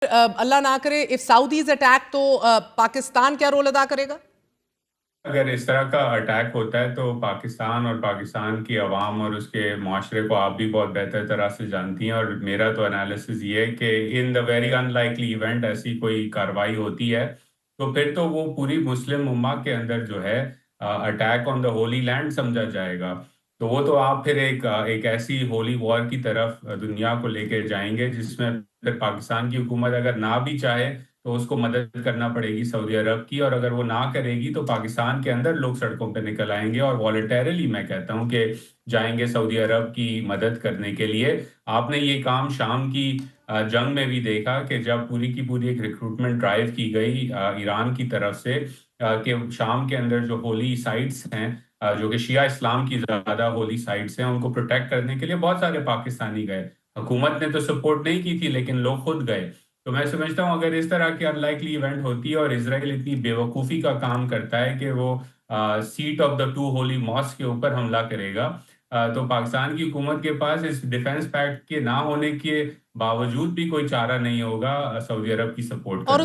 اللہ نہ کرے if Saudis attack تو پاکستان کیا رول ادا کرے گا؟ اگر اس طرح کا اٹیک ہوتا ہے تو پاکستان اور پاکستان کی عوام اور اس کے معاشرے کو آپ بھی بہت بہتر طرح سے جانتی ہیں، اور میرا تو انالیسز یہ ہے کہ in the very unlikely event ایسی کوئی کاروائی ہوتی ہے تو پھر تو وہ پوری مسلم امہ کے اندر جو ہے attack on the holy land سمجھا جائے گا۔ تو وہ تو آپ پھر ایک ایسی ہولی وار کی طرف دنیا کو لے کے جائیں گے جس میں پھر پاکستان کی حکومت اگر نہ بھی چاہے تو اس کو مدد کرنا پڑے گی سعودی عرب کی، اور اگر وہ نہ کرے گی تو پاکستان کے اندر لوگ سڑکوں پہ نکل آئیں گے اور والیٹیرلی میں کہتا ہوں کہ جائیں گے سعودی عرب کی مدد کرنے کے لیے۔ آپ نے یہ کام شام کی جنگ میں بھی دیکھا کہ جب پوری کی پوری ایک ریکروٹمنٹ ڈرائیو کی گئی ایران کی طرف سے کہ شام کے اندر جو ہولی سائٹس ہیں جو کہ شیعہ اسلام کی زیادہ ہولی سائٹس ہیں ان کو پروٹیکٹ کرنے کے لیے بہت سارے پاکستانی گئے۔ حکومت نے تو سپورٹ نہیں کی تھی لیکن لوگ خود گئے۔ تو میں سمجھتا ہوں اگر اس طرح کی ان لائکلی ایونٹ ہوتی ہے اور اسرائیل اتنی بے وقوفی کا کام کرتا ہے کہ وہ seat of the two holy mosque کے اوپر حملہ کرے گا، تو پاکستان کی حکومت کے پاس اس ڈیفنس پیکٹ کے نہ ہونے کے باوجود بھی کوئی چارہ نہیں ہوگا سعودی عرب کی سپورٹ اور کرنے